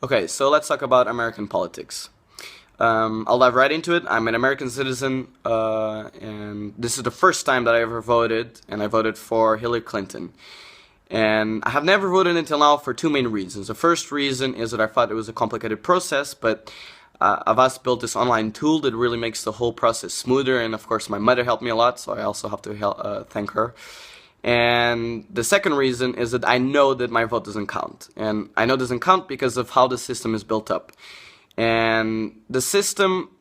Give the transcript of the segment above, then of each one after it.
Okay, so let's talk about American politics. I'll dive right into it. I'm an American citizen, and this is the first time that I ever voted, and I voted for Hillary Clinton. And I have never voted until now for two main reasons. The first reason is that I thought it was a complicated process, but Avast built this online tool that really makes the whole process smoother, and of course my mother helped me a lot, so I also have to thank her. And the second reason is that I know that my vote doesn't count. And I know it doesn't count because of how the system is built up. And the system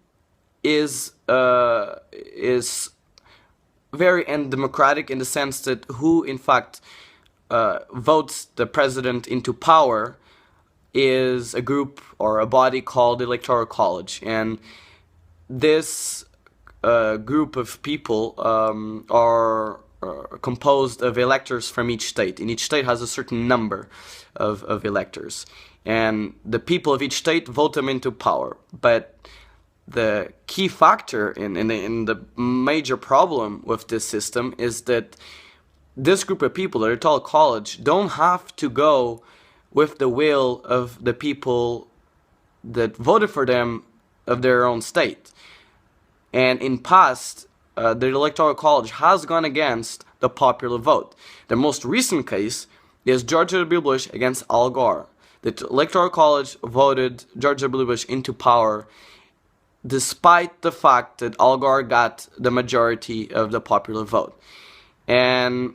is very undemocratic in the sense that who in fact votes the president into power is a group or a body called the Electoral College. And this group of people are composed of electors from each state, and each state has a certain number of electors, and the people of each state vote them into power. But the key factor in the major problem with this system is that this group of people, the Electoral College, don't have to go with the will of the people that voted for them of their own state. And in past, the Electoral College has gone against the popular vote. The most recent case is George W. Bush against Al Gore. The Electoral College voted George W. Bush into power despite the fact that Al Gore got the majority of the popular vote. And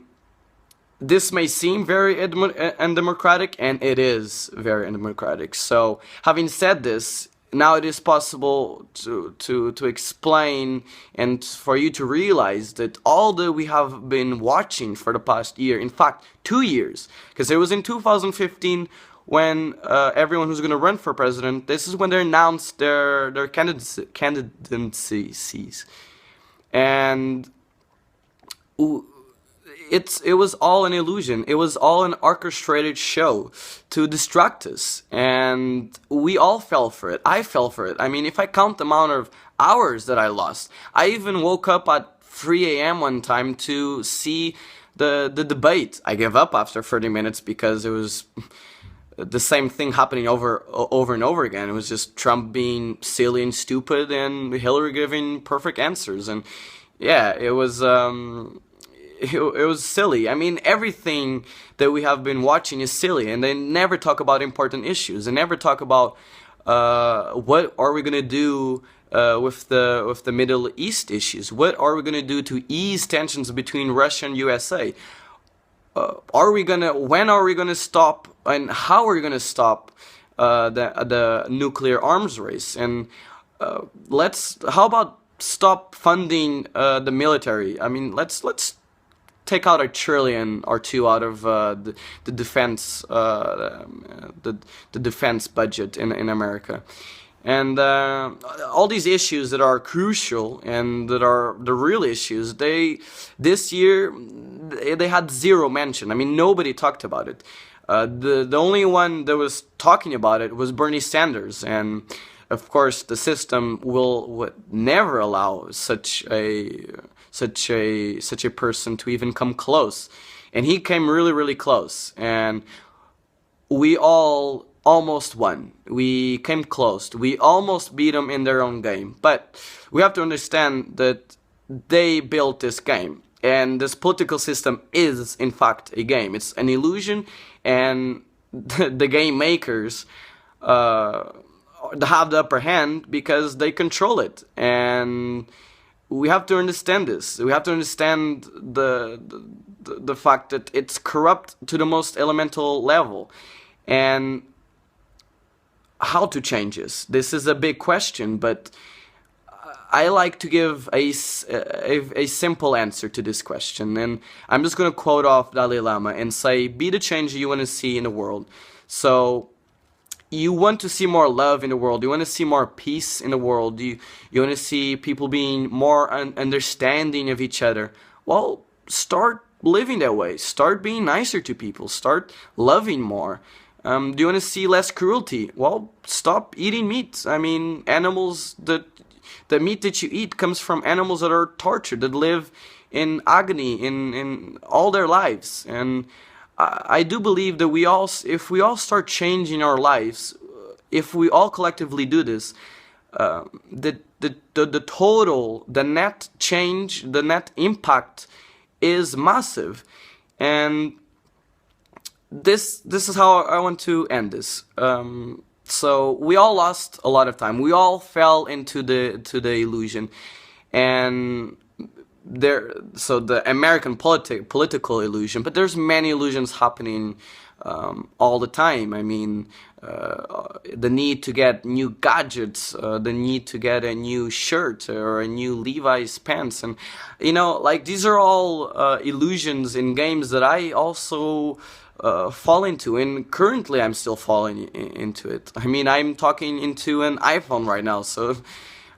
this may seem very undemocratic, and it is very undemocratic. So, having said this, now it is possible to explain and for you to realize that all that we have been watching for the past year, in fact 2 years, because it was in 2015 when everyone who's going to run for president, this is when they announced their candidacies. And it was all an illusion. It was all an orchestrated show to distract us, and we all fell for it. I fell for it. I mean, if I count the amount of hours that I lost, I even woke up at 3 a.m. one time to see the debate. I gave up after 30 minutes because it was the same thing happening over and over again. It was just Trump being silly and stupid, and Hillary giving perfect answers, and yeah, it was silly. I mean, everything that we have been watching is silly, and they never talk about important issues. They never talk about what are we gonna do with the Middle East issues. What are we gonna do to ease tensions between Russia and USA? When are we gonna stop, and how are we gonna stop the nuclear arms race? And how about stop funding the military? I mean, let's take out $1 trillion or two out of the defense defense budget in America. And all these issues that are crucial and that are the real issues, this year they had zero mention. I mean, nobody talked about it. The only one that was talking about it was Bernie Sanders, and of course the system would never allow such a person to even come close. And he came really, really close, and we all almost won. We came close. We almost beat them in their own game. But we have to understand that they built this game, and this political system is in fact a game. It's an illusion, and the game makers have the upper hand because they control it. And we have to understand this. We have to understand the fact that it's corrupt to the most elemental level. And how to change this? This is a big question, but I like to give a simple answer to this question. And I'm just going to quote off Dalai Lama and say, be the change you want to see in the world. So you want to see more love in the world. You want to see more peace in the world. You want to see people being more understanding of each other. Well, start living that way. Start being nicer to people. Start loving more. Do you want to see less cruelty? Well, stop eating meat. I mean, the meat that you eat comes from animals that are tortured, that live in agony in all their lives. And I do believe that if we all start changing our lives, if we all collectively do this, the total, the net change, the net impact is massive. And this is how I want to end this. So we all lost a lot of time. We all fell into the illusion, and so the American political illusion. But there's many illusions happening all the time. I mean, the need to get new gadgets, the need to get a new shirt or a new Levi's pants, and like these are all illusions in games that I also fall into, and currently I'm still falling into it. I mean, I'm talking into an iPhone right now, so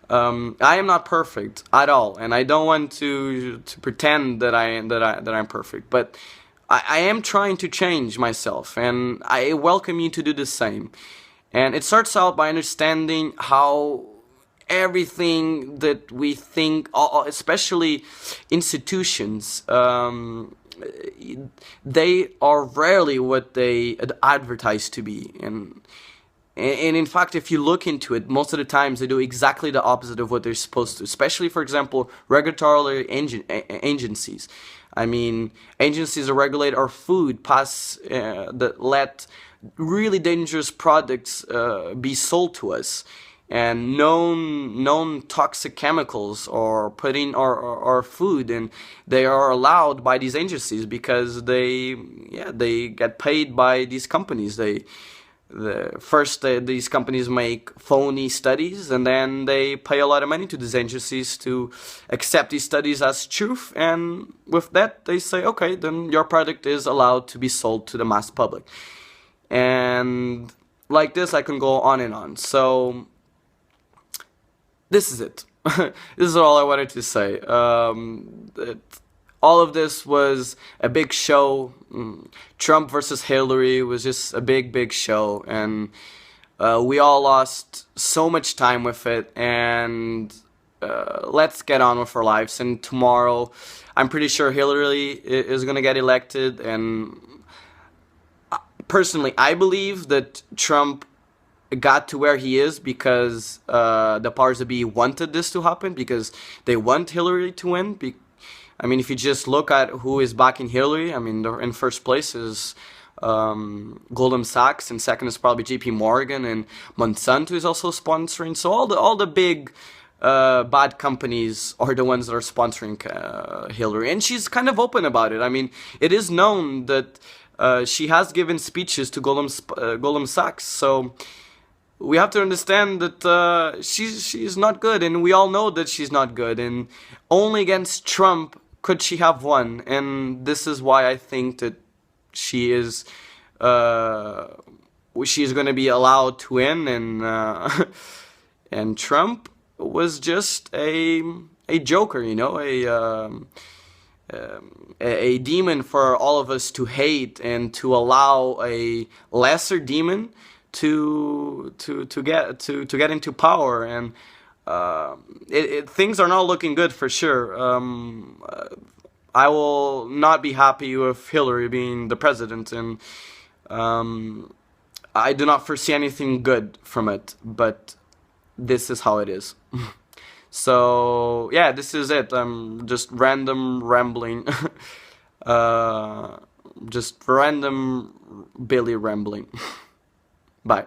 I am not perfect at all, and I don't want to pretend that I'm perfect, but I am trying to change myself, and I welcome you to do the same. And it starts out by understanding how everything that we think, especially institutions, they are rarely what they advertise to be. And in fact, if you look into it, most of the times they do exactly the opposite of what they're supposed to, especially, for example, regulatory agencies. I mean, agencies that regulate our food that let really dangerous products be sold to us, and known toxic chemicals are put in our food, and they are allowed by these agencies because they get paid by these companies. These companies make phony studies, and then they pay a lot of money to these agencies to accept these studies as truth, and with that they say, okay, then your product is allowed to be sold to the mass public. And like this I can go on and on. So this is it. This is all I wanted to say. All of this was a big show. Trump versus Hillary was just a big show, and we all lost so much time with it. And let's get on with our lives. And tomorrow, I'm pretty sure Hillary is gonna get elected. And personally, I believe that Trump got to where he is because the powers that be wanted this to happen, because they want Hillary to win. I mean, if you just look at who is backing Hillary, I mean, in first place is Goldman Sachs, and second is probably JP Morgan, and Monsanto is also sponsoring. So all the big bad companies are the ones that are sponsoring Hillary, and she's kind of open about it. I mean, it is known that she has given speeches to Goldman Sachs, so we have to understand that she's not good, and we all know that she's not good, and only against Trump could she have won. And this is why I think that she is going to be allowed to win, and and Trump was just a joker, a demon for all of us to hate, and to allow a lesser demon to get into power. And things are not looking good for sure. I will not be happy with Hillary being the president, and I do not foresee anything good from it, but this is how it is. So yeah, this is it. Just random rambling. Just random Billy rambling. Bye.